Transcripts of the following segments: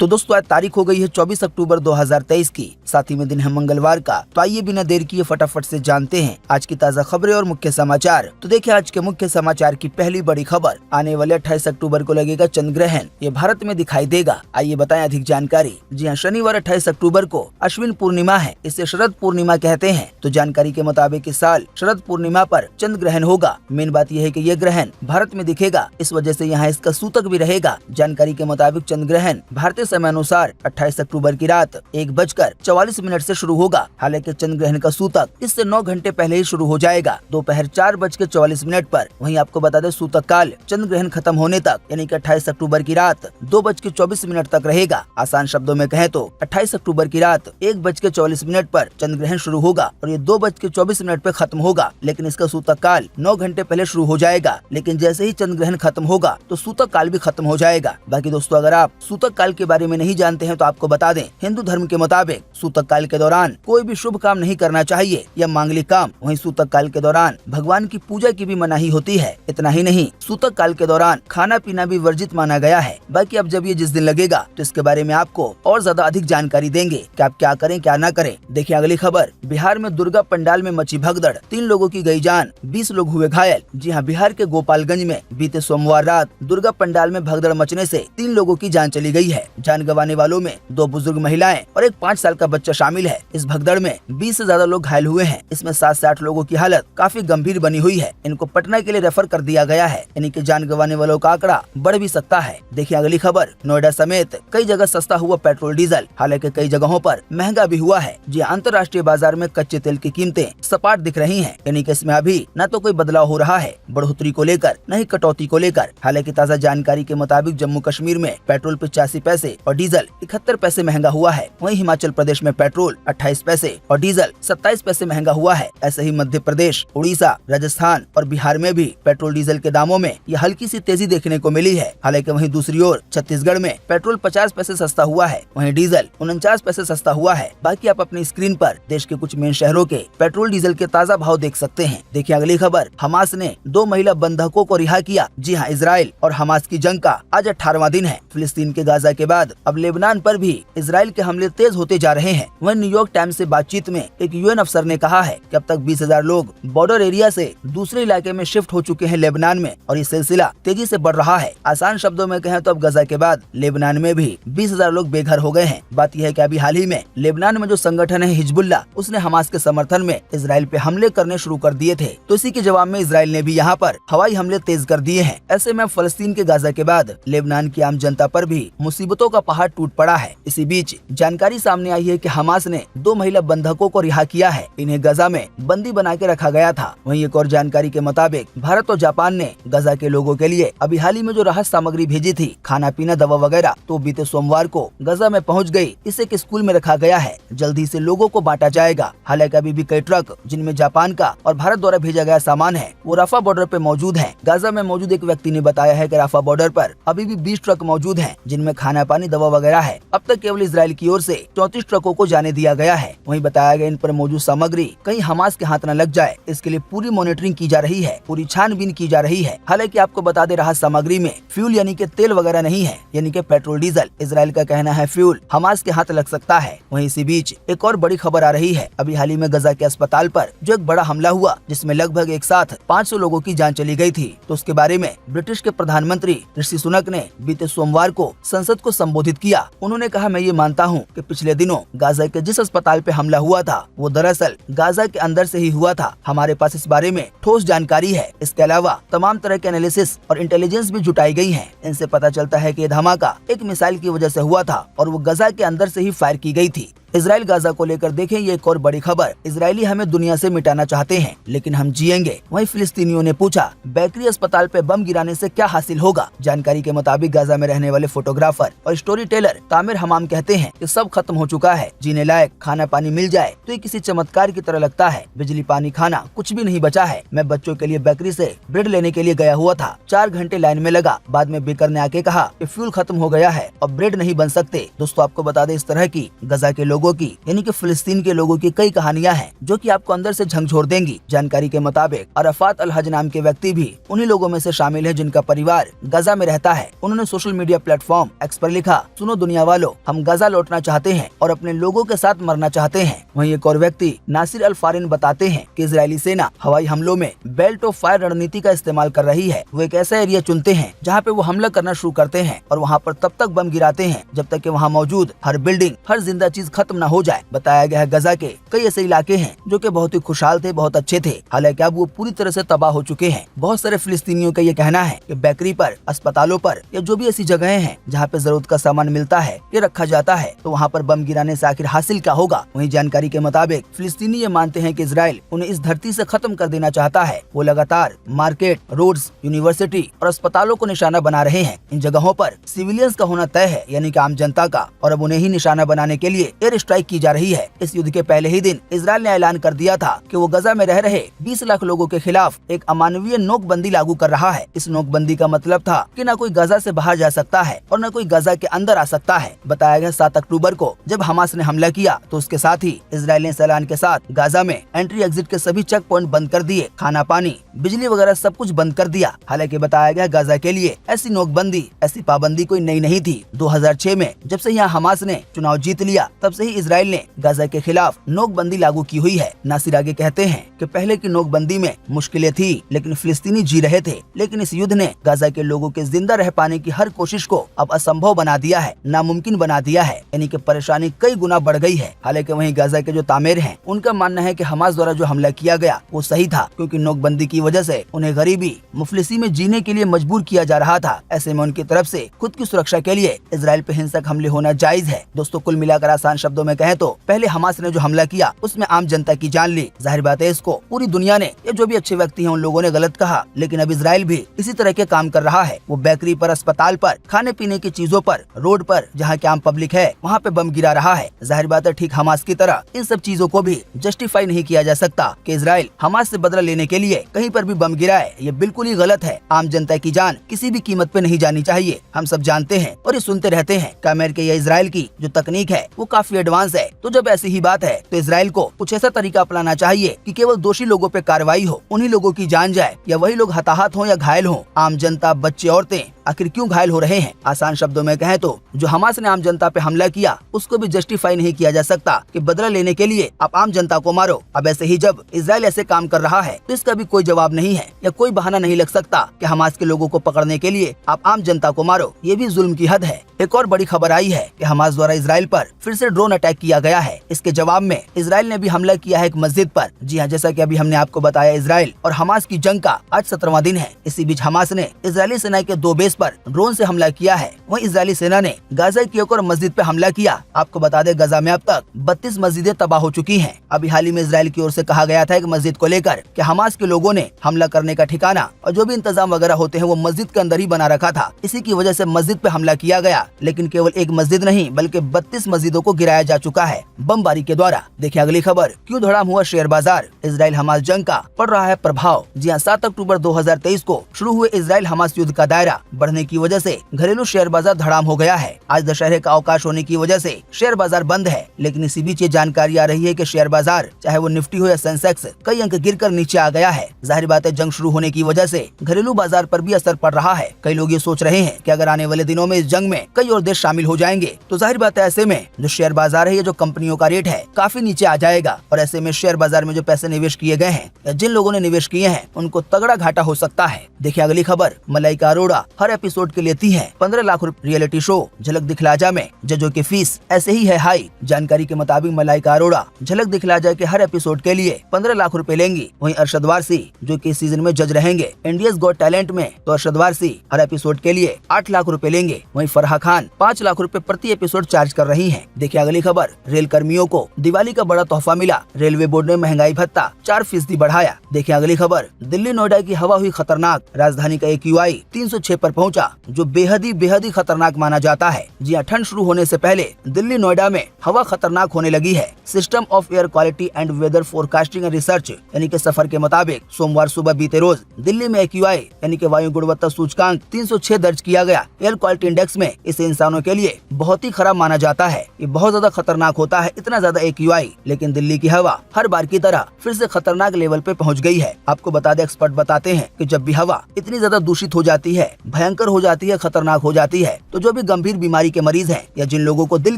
तो दोस्तों आज तारीख हो गई है 24 अक्टूबर 2023 की, साथ ही में दिन है मंगलवार का। तो आइए बिना देर किए फटाफट से जानते हैं आज की ताज़ा खबरें और मुख्य समाचार। तो देखिए आज के मुख्य समाचार की पहली बड़ी खबर, आने वाले 28 अक्टूबर को लगेगा चंद्र ग्रहण, ये भारत में दिखाई देगा। आइए बताएं अधिक जानकारी। जी हाँ, शनिवार 28 अक्टूबर को अश्विन पूर्णिमा है, इसे शरद पूर्णिमा कहते हैं। तो जानकारी के मुताबिक इस साल शरद पूर्णिमा पर चंद्र ग्रहण होगा। मेन बात यह है कि यह ग्रहण भारत में दिखेगा, इस वजह से यहाँ इसका सूतक भी रहेगा। जानकारी के मुताबिक चंद्र ग्रहण भारतीय समय अनुसार 28 अक्टूबर की रात 1:44 से शुरू होगा। हालांकि चंद्र ग्रहण का सूतक इससे 9 घंटे पहले ही शुरू हो जाएगा, दोपहर 4:44 पर। वहीं आपको बता दें सूतक काल चंद्र ग्रहण खत्म होने तक यानी कि 28 अक्टूबर की रात 2:24 तक रहेगा। आसान शब्दों में कहें तो 28 अक्टूबर की रात 1:44 पर चंद्र ग्रहण शुरू होगा और ये 2:24 पे खत्म होगा। लेकिन इसका सूतक काल 9 घंटे पहले शुरू हो जाएगा। लेकिन जैसे ही चंद्र ग्रहण खत्म होगा तो सूतक काल भी खत्म हो जाएगा। बाकी दोस्तों अगर आप सूतक काल के बारे में नहीं जानते हैं तो आपको बता दें, हिंदू धर्म के मुताबिक सूतक काल के दौरान कोई भी शुभ काम नहीं करना चाहिए या मांगलिक काम। वहीं सूतक काल के दौरान भगवान की पूजा की भी मनाही होती है। इतना ही नहीं, सूतक काल के दौरान खाना पीना भी वर्जित माना गया है। बाकी अब जब ये जिस दिन लगेगा तो इसके बारे में आपको और ज्यादा अधिक जानकारी देंगे कि आप क्या करें क्या न करें। देखिए अगली खबर, बिहार में दुर्गा पंडाल में मची भगदड़, 3 लोगों की गई जान, 20 लोग हुए घायल। जी हाँ, बिहार के गोपालगंज में बीते सोमवार रात दुर्गा पंडाल में भगदड़ मचने से 3 लोगों की जान चली गई है। जान गंवाने वालों में 2 बुजुर्ग महिलाएं और एक 5 साल का बच्चा शामिल है। इस भगदड़ में 20 से ज्यादा लोग घायल हुए हैं। इसमें 7 से 8 लोगों की हालत काफी गंभीर बनी हुई है। इनको पटना के लिए रेफर कर दिया गया है, यानी कि जान गंवाने वालों का आंकड़ा बढ़ भी सकता है। देखिए अगली खबर, नोएडा समेत कई जगह सस्ता हुआ पेट्रोल डीजल, हालांकि कई जगहों पर महंगा भी हुआ है। जी अंतर्राष्ट्रीय बाजार में कच्चे तेल की कीमतें सपाट दिख रही है, यानी कि इसमें अभी न तो कोई बदलाव हो रहा है बढ़ोतरी को लेकर, न ही कटौती को लेकर। हालांकि ताज़ा जानकारी के मुताबिक जम्मू कश्मीर में पेट्रोल 85 पैसे और डीजल 71 पैसे महंगा हुआ है। वहीं हिमाचल प्रदेश में पेट्रोल 28 पैसे और डीजल 27 पैसे महंगा हुआ है। ऐसे ही मध्य प्रदेश, उड़ीसा, राजस्थान और बिहार में भी पेट्रोल डीजल के दामों में यह हल्की सी तेजी देखने को मिली है। हालांकि वहीं दूसरी ओर छत्तीसगढ़ में पेट्रोल 50 पैसे सस्ता हुआ है, वहीं डीजल 49 पैसे सस्ता हुआ है। बाकी आप अपनी स्क्रीन पर देश के कुछ मेन शहरों के पेट्रोल डीजल के ताज़ा भाव देख सकते हैं। देखिए अगली खबर, हमास ने 2 महिला बंधकों को रिहा किया। जी हाँ, इजराइल और हमास की जंग का आज 18वां दिन है। फिलिस्तीन के गाजा के बाद अब लेबनान पर भी इजराइल के हमले तेज होते जा रहे हैं। वहीं न्यूयॉर्क टाइम्स से बातचीत में एक यूएन अफसर ने कहा है कि अब तक 20,000 लोग बॉर्डर एरिया से दूसरे इलाके में शिफ्ट हो चुके हैं लेबनान में, और ये सिलसिला तेजी से बढ़ रहा है। आसान शब्दों में कहें तो अब गजा के बाद लेबनान में भी 20,000 लोग बेघर हो गए हैं। बात यह है कि अभी हाल ही में लेबनान में जो संगठन है हिजबुल्लाह, उसने हमास के समर्थन में इजराइल पे हमले करने शुरू कर दिए थे। तो इसी के जवाब में इजराइल ने भी यहाँ पर हवाई हमले तेज कर दिए हैं। ऐसे में फलस्तीन के गाजा के बाद लेबनान की आम जनता पर भी मुसीबतों का पहाड़ टूट पड़ा है। इसी बीच जानकारी सामने आई है कि हमास ने 2 महिला बंधकों को रिहा किया है। इन्हें गजा में बंदी बना के रखा गया था। वहीं एक और जानकारी के मुताबिक भारत और जापान ने गजा के लोगों के लिए अभी हाल ही में जो राहत सामग्री भेजी थी, खाना पीना, दवा वगैरह, तो बीते सोमवार को गजा में पहुंच गई। इसे एक स्कूल में रखा गया है, जल्दी से लोगों को बांटा जाएगा। हालांकि अभी भी कई ट्रक जिनमें जापान का और भारत द्वारा भेजा गया सामान है वो राफा बॉर्डर पे मौजूद है। गाजा में मौजूद एक व्यक्ति ने बताया है कि राफा बॉर्डर पर अभी भी 20 ट्रक मौजूद हैं, जिनमें खाना पानी, दवा वगैरह है। अब तक केवल इजराइल की ओर से 34 ट्रकों को जाने दिया गया है। वहीं बताया गया इन पर मौजूद सामग्री कहीं हमास के हाथ न लग जाए, इसके लिए पूरी मॉनिटरिंग की जा रही है, पूरी छानबीन की जा रही है। हालांकि आपको बता दे, राहत सामग्री में फ्यूल यानी कि तेल वगैरह नहीं है, यानी कि पेट्रोल डीजल। इजराइल का कहना है फ्यूल हमास के हाथ लग सकता है। वहीं इसी बीच एक और बड़ी खबर आ रही है। अभी हाल ही में गजा के अस्पताल पर जो एक बड़ा हमला हुआ, जिसमें लगभग एक साथ 500 लोगों की जान चली गई थी, तो उसके बारे में ब्रिटिश के प्रधानमंत्री ऋषि सुनक ने बीते सोमवार को संसद को संबोधित किया। उन्होंने कहा, मैं ये मानता हूँ कि पिछले दिनों गाजा के जिस अस्पताल पे हमला हुआ था वो दरअसल गाजा के अंदर से ही हुआ था। हमारे पास इस बारे में ठोस जानकारी है। इसके अलावा तमाम तरह के एनालिसिस और इंटेलिजेंस भी जुटाई गई है। इनसे पता चलता है कि ये धमाका एक मिसाइल की वजह से हुआ था और वो गजा के अंदर से ही फायर की गई थी। इजराइल गाजा को लेकर देखें ये एक और बड़ी खबर, इजरायली हमें दुनिया से मिटाना चाहते हैं लेकिन हम जिएंगे। वहीं फिलिस्तीनियों ने पूछा, बेकरी अस्पताल पे बम गिराने से क्या हासिल होगा। जानकारी के मुताबिक गाजा में रहने वाले फोटोग्राफर और स्टोरी टेलर तामिर हमाम कहते हैं कि सब खत्म हो चुका है, जीने लायक खाना पानी मिल जाए तो ये किसी चमत्कार की तरह लगता है। बिजली पानी खाना कुछ भी नहीं बचा है। मैं बच्चों के लिए बेकरी से ब्रेड लेने के लिए गया हुआ था, 4 घंटे लाइन में लगा। बाद में बेकर ने आके कहा कि फ्यूल खत्म हो गया है और ब्रेड नहीं बन सकते। दोस्तों आपको बता दें, इस तरह की गजा के लोगों लोगों की यानी कि फिलिस्तीन के लोगों की कई कहानियां हैं जो कि आपको अंदर से झकझोर देंगी। जानकारी के मुताबिक अरफात अल हज नाम के व्यक्ति भी उन्हीं लोगों में से शामिल है जिनका परिवार गजा में रहता है। उन्होंने सोशल मीडिया प्लेटफॉर्म एक्स पर लिखा, सुनो दुनिया वालों, हम गजा लौटना चाहते हैं और अपने लोगों के साथ मरना चाहते हैं। वहीं एक और व्यक्ति नासिर अल फारिन बताते हैं कि इजरायली सेना हवाई हमलों में बेल्ट ऑफ फायर रणनीति का इस्तेमाल कर रही है। वो एक ऐसा एरिया चुनते हैं जहाँ पे वो हमला करना शुरू करते हैं और वहाँ पर तब तक बम गिराते हैं जब तक कि वहाँ मौजूद हर बिल्डिंग, हर जिंदा चीज खत्म न हो जाए। बताया गया है गजा के कई ऐसे इलाके हैं जो कि बहुत ही खुशहाल थे, बहुत अच्छे थे, हालांकि अब वो पूरी तरह से तबाह हो चुके हैं। बहुत सारे फिलिस्तीनियों का ये कहना है कि बेकरी पर, अस्पतालों पर या जो भी ऐसी जगहें हैं जहाँ पे जरूरत का सामान मिलता है या रखा जाता है, तो वहाँ पर बम गिराने से आखिर हासिल क्या होगा। वहीं जानकारी के मुताबिक फिलिस्तीनी ये मानते हैं कि इजराइल उन्हें इस धरती से खत्म कर देना चाहता है। वो लगातार मार्केट, रोड्स, यूनिवर्सिटी और अस्पतालों को निशाना बना रहे हैं। इन जगहों पर सिविलियंस का होना तय है, यानी कि आम जनता का, और अब उन्हें ही निशाना बनाने के लिए एयर स्ट्राइक की जा रही है। इस युद्ध के पहले ही दिन इजराइल ने ऐलान कर दिया था कि वो गजा में रह रहे 20 लाख लोगों के खिलाफ एक अमानवीय नोकबंदी लागू कर रहा है। इस नोकबंदी का मतलब था कि न कोई गजा से बाहर जा सकता है और न कोई गजा के अंदर आ सकता है। बताया गया 7 अक्टूबर को जब हमास ने हमला किया तो उसके साथ ही इजराइल ने इस ऐलान के साथ गाजा में एंट्री एग्जिट के सभी चेक पॉइंट बंद कर दिए, खाना पानी, बिजली वगैरह सब कुछ बंद कर दिया। हालांकि बताया गया गाजा के लिए ऐसी नोकबंदी, ऐसी पाबंदी कोई नई नहीं थी। 2006 में जब से यहाँ हमास ने चुनाव जीत लिया तब से ही इजराइल ने गाजा के खिलाफ नोकबंदी लागू की हुई है। नासिर आगे कहते हैं कि पहले की नोकबंदी में मुश्किलें थी लेकिन फिलिस्तीनी जी रहे थे, लेकिन इस युद्ध ने गाजा के लोगों के जिंदा रह पाने की हर कोशिश को अब असंभव बना दिया है, नामुमकिन बना दिया है, यानी कि परेशानी कई गुना बढ़ गई है। हालांकि वहीं गाजा के जो तामेर हैं उनका मानना है कि हमास द्वारा जो हमला किया गया वो सही था, क्योंकि नोकबंदी की वजह से उन्हें गरीबी, मुफलिसी में जीने के लिए मजबूर किया जा रहा था। ऐसे में उनकी तरफ से खुद की सुरक्षा के लिए इजराइल पे हिंसक हमले होना जायज है। दोस्तों, कुल मिलाकर आसान शब्दों में कहें तो पहले हमास ने जो हमला किया उसमें आम जनता की जान ली। जाहिर बात है इसको पूरी दुनिया ने या जो भी अच्छे व्यक्ति हैं उन लोगों ने गलत कहा, लेकिन अब इजराइल भी इसी तरह के काम कर रहा है। वो बेकरी पर, अस्पताल पर, खाने पीने की चीजों पर, रोड पर जहाँ की आम पब्लिक है वहाँ पे बम गिरा रहा है। जाहिर बात है ठीक हमास की तरह इन सब चीजों को भी जस्टिफाई नहीं किया जा सकता कि इजराइल हमास से बदला लेने के लिए कहीं पर भी बम गिराए। ये बिल्कुल ही गलत है। आम जनता की जान किसी भी कीमत पे नहीं जानी चाहिए। हम सब जानते हैं और ये सुनते रहते हैं कि अमेरिका या इजराइल की जो तकनीक है वो काफी एडवांस है। तो जब ऐसी ही बात है तो इजराइल को कुछ ऐसा तरीका अपनाना चाहिए कि केवल दोषी लोगों पे कार्रवाई हो, उन्हीं लोगों की जान जाए, या वही लोग हताहत हो या घायल हो। आम जनता, बच्चे, औरतें आखिर क्यों घायल हो रहे हैं? आसान शब्दों में कहें तो जो हमास ने आम जनता पे हमला किया उसको भी जस्टिफाई नहीं किया जा सकता कि बदला लेने के लिए आप आम जनता को मारो। अब ऐसे ही जब इजराइल ऐसे काम कर रहा है तो इसका भी कोई जवाब नहीं है या कोई बहाना नहीं लग सकता कि हमास के लोगों को पकड़ने के लिए आप आम जनता को मारो। ये भी जुल्म की हद है। एक और बड़ी खबर आई है कि हमास द्वारा इजराइल पर फिर से ड्रोन अटैक किया गया है। इसके जवाब में इजराइल ने भी हमला किया है एक मस्जिद पर। जी हाँ, जैसा कि अभी हमने आपको बताया, इजराइल और हमास की जंग का आज 17वां दिन है। इसी बीच हमास ने इजरायली सेना के 2 बेस पर ड्रोन से हमला किया है। वहीं इजरायली सेना ने गाजा की एक और मस्जिद पे हमला किया। आपको बता दें गाजा में अब तक 32 मस्जिदें तबाह हो चुकी हैं। अभी हाल ही में इजराइल की ओर से कहा गया था एक मस्जिद को लेकर कि हमास के लोगों ने हमला करने का ठिकाना और जो भी इंतजाम वगैरह होते हैं वो मस्जिद के अंदर ही बना रखा था। इसी की वजह से मस्जिद पे हमला किया गया, लेकिन केवल एक मस्जिद नहीं बल्कि 32 मस्जिदों को गिराया जा चुका है बमबारी के द्वारा। देखिए अगली खबर, क्यों धड़ाम हुआ शेयर बाजार, इजराइल हमास जंग का पड़ रहा है प्रभाव। जी हाँ, 7 अक्टूबर 2023 को शुरू हुए इजराइल हमास युद्ध का दायरा बढ़ने की वजह से घरेलू शेयर बाजार धड़ाम हो गया है। आज दशहरे का अवकाश होने की वजह से शेयर बाजार बंद है, लेकिन इसी बीच ये जानकारी आ रही है कि शेयर बाजार चाहे वो निफ्टी हो या सेंसेक्स कई अंक गिरकर नीचे आ गया है। जाहिर बात है जंग शुरू होने की वजह से घरेलू बाजार पर भी असर पड़ रहा है। कई लोग ये सोच रहे हैं कि अगर आने वाले दिनों में इस जंग में कई और देश शामिल हो जाएंगे तो जाहिर बात है ऐसे में जो शेयर बाजार है, ये जो कंपनियों का रेट है काफी नीचे आ जाएगा और ऐसे में शेयर बाजार में जो पैसे निवेश किए गए हैं या जिन लोगों ने निवेश किए हैं उनको तगड़ा घाटा हो सकता है। देखिए अगली खबर, मलाइका अरोड़ा हर एपिसोड के लेती है 15 लाख रुपए। रियलिटी शो झलक दिखला जा में जजों की फीस ऐसे ही है हाई। जानकारी के मुताबिक मलाइका अरोड़ा झलक दिखला जा के हर एपिसोड के लिए 15 लाख रुपए लेंगी। वहीं अरशद वारसी जो कि सीजन में जज रहेंगे इंडियाज गॉट टैलेंट में, तो अरशद वारसी हर एपिसोड के लिए 8 लाख रुपए लेंगे। वहीं फरहा खान 5 लाख रुपए प्रति एपिसोड चार्ज कर रही हैं। देखिए अगली खबर, रेल कर्मियों को दिवाली का बड़ा तोहफा मिला, रेलवे बोर्ड ने महंगाई भत्ता 4% बढ़ाया। देखिए अगली खबर, दिल्ली नोएडा की हवा हुई खतरनाक, राजधानी का AQI 306 पर पहुंचा, जो बेहद ही खतरनाक माना जाता है। जी हाँ, ठंड शुरू होने से पहले दिल्ली नोएडा में हवा खतरनाक होने लगी है। System of air quality and weather forecasting and research यानी कि सफर के मुताबिक सोमवार सुबह बीते रोज दिल्ली में AQI यानी कि वायु गुणवत्ता सूचकांक 306 दर्ज किया गया। एयर क्वालिटी इंडेक्स में इसे इंसानों के लिए बहुत ही खराब माना जाता है। ये बहुत ज्यादा खतरनाक होता है, इतना ज्यादा AQI। लेकिन दिल्ली की हवा हर बार की तरह फिर से खतरनाक लेवल पे पहुंच गई है। आपको बता दें, एक्सपर्ट बताते हैं कि जब भी हवा इतनी ज्यादा दूषित हो जाती है, भयंकर हो जाती है, खतरनाक हो जाती है, तो जो भी गंभीर बीमारी के मरीज हैं या जिन लोगों को दिल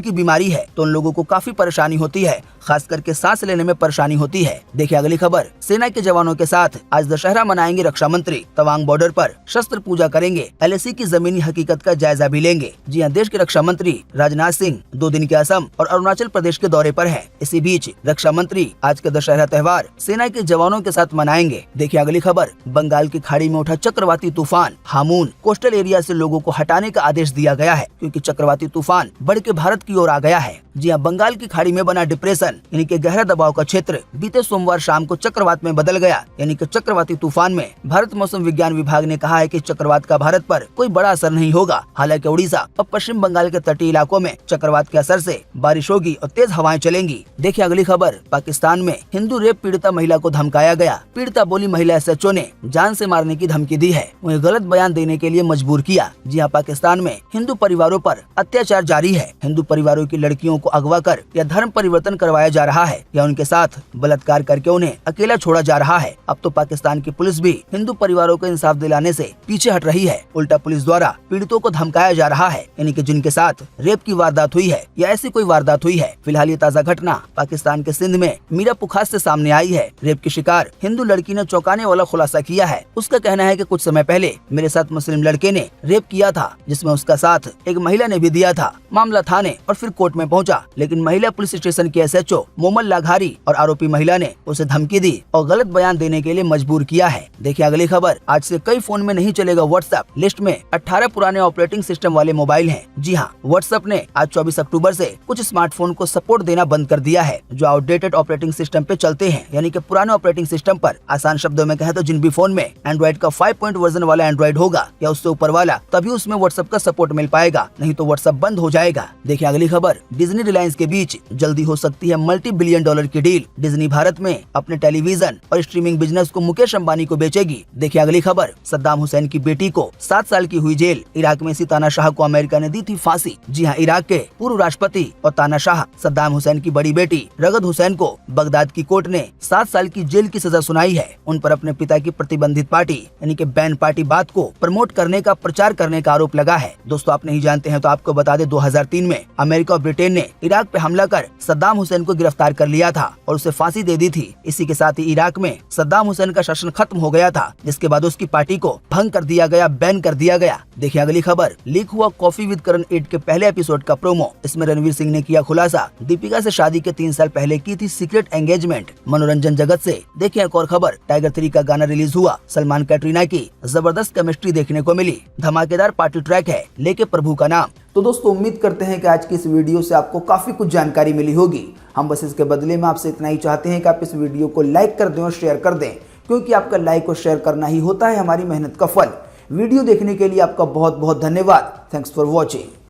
की बीमारी है, तो उन लोगों को काफी परेशानी होती है, खास करके सांस लेने में परेशानी होती है। देखिए अगली खबर। सेना के जवानों के साथ आज दशहरा मनाएंगे रक्षा मंत्री। तवांग बॉर्डर पर शस्त्र पूजा करेंगे। LAC की जमीनी हकीकत का जायजा भी लेंगे। जी हाँ, देश के रक्षा मंत्री राजनाथ सिंह 2 दिन के असम और अरुणाचल प्रदेश के दौरे पर हैं। इसी बीच रक्षा मंत्री आज के दशहरा त्योहार सेना के जवानों के साथ मनाएंगे। देखिए अगली खबर। बंगाल की खाड़ी में उठा चक्रवाती तूफान हामून। कोस्टल एरिया से लोगों को हटाने का आदेश दिया गया है, क्योंकि चक्रवाती तूफान बढ़ के भारत की ओर आ गया है। जी हाँ, बंगाल की खाड़ी में बना डिप्रेशन यानी कि गहरा दबाव का क्षेत्र बीते सोमवार शाम को चक्रवात में बदल गया, यानी कि चक्रवाती तूफान में। भारत मौसम विज्ञान विभाग ने कहा है कि चक्रवात का भारत पर कोई बड़ा असर नहीं होगा। हालांकि उड़ीसा और पश्चिम बंगाल के तटीय इलाकों में चक्रवात के असर से बारिश होगी और तेज हवाएं चलेंगी। देखिए अगली खबर। पाकिस्तान में हिंदू रेप पीड़िता महिला को धमकाया गया। पीड़िता बोली महिला SHO ने जान से मारने की धमकी दी है, उन्हें गलत बयान देने के लिए मजबूर किया। जी हाँ, पाकिस्तान में हिंदू परिवारों पर अत्याचार जारी है। हिंदू परिवारों की लड़कियों को अगवा कर या धर्म परिवर्तन करवाया जा रहा है या उनके साथ बलात्कार करके उन्हें अकेला छोड़ा जा रहा है। अब तो पाकिस्तान की पुलिस भी हिंदू परिवारों को इंसाफ दिलाने से पीछे हट रही है। उल्टा पुलिस द्वारा पीड़ितों को धमकाया जा रहा है, यानी कि जिनके साथ रेप की वारदात हुई है या ऐसी कोई वारदात हुई है। फिलहाल ये ताज़ा घटना पाकिस्तान के सिंध में मीरापुखास से सामने आई है। रेप की शिकार हिंदू लड़की ने चौंकाने वाला खुलासा किया है। उसका कहना है कि कुछ समय पहले मेरे साथ मुस्लिम लड़के ने रेप किया था, जिसमें उसका साथ एक महिला ने भी दिया था। मामला थाने और फिर कोर्ट में पहुंचा, लेकिन महिला पुलिस स्टेशन की SHO मोमल लाघारी और आरोपी महिला ने उसे धमकी दी और गलत बयान देने के लिए मजबूर किया है। देखिए अगली खबर। आज से कई फोन में नहीं चलेगा WhatsApp। लिस्ट में 18 पुराने ऑपरेटिंग सिस्टम वाले मोबाइल हैं। जी हाँ, WhatsApp ने आज 24 अक्टूबर से कुछ स्मार्टफोन को सपोर्ट देना बंद कर दिया है, जो आउटडेटेड ऑपरेटिंग सिस्टम पे चलते हैं, यानी कि पुराने ऑपरेटिंग सिस्टम पर। आसान शब्दों में कहें तो जिन भी फोन में एंड्रॉइड का 5 पॉइंट वर्जन वाला एंड्रॉइड होगा या उससे ऊपर वाला, तभी उसमें WhatsApp का सपोर्ट मिल पाएगा, नहीं तो WhatsApp बंद हो जाएगा। देखिए अगली खबर। डिज्नी रिलायंस के बीच जल्दी हो सकती है $multi-billion की डील। डिज्नी भारत में अपने टेलीविजन और स्ट्रीमिंग बिजनेस को मुकेश अंबानी को बेचेगी। देखिए अगली खबर। सद्दाम हुसैन की बेटी को 7 साल की हुई जेल। इराक में इसी तानाशाह को अमेरिका ने दी थी फांसी। जी हाँ, इराक के पूर्व राष्ट्रपति और तानाशाह सद्दाम हुसैन की बड़ी बेटी रगद हुसैन को बगदाद की कोर्ट ने 7 साल की जेल की सजा सुनाई है। उन पर अपने पिता की प्रतिबंधित पार्टी यानी कि बैन पार्टी बात को प्रमोट करने का, प्रचार करने का आरोप लगा है। दोस्तों आप नहीं जानते हैं तो आपको बता दें, 2003 में अमेरिका और ब्रिटेन ने इराक पे हमला कर सद्दाम हुसैन को गिरफ्तार कर लिया था और उसे फांसी दे दी थी। इसी के साथ ही इराक में सद्दाम हुसैन का शासन खत्म हो गया था, जिसके बाद उसकी पार्टी को भंग कर दिया गया, बैन कर दिया गया। देखिए अगली खबर। लीक हुआ कॉफी विद करण 8 के पहले एपिसोड का प्रोमो। इसमें रणवीर सिंह ने किया खुलासा, दीपिका से शादी के 3 साल पहले की थी सीक्रेट एंगेजमेंट। मनोरंजन जगत से देखिए एक और खबर। टाइगर 3 का गाना रिलीज हुआ। सलमान कैटरीना की जबरदस्त केमिस्ट्री देखने को मिली। धमाकेदार पार्टी ट्रैक है, लेके प्रभु का नाम। तो दोस्तों उम्मीद करते हैं कि आज की इस वीडियो से आपको काफी कुछ जानकारी मिली होगी। हम बस इसके बदले में आपसे इतना ही चाहते हैं कि आप इस वीडियो को लाइक कर दें और शेयर कर दें, क्योंकि आपका लाइक और शेयर करना ही होता है हमारी मेहनत का फल। वीडियो देखने के लिए आपका बहुत बहुत धन्यवाद। Thanks for watching.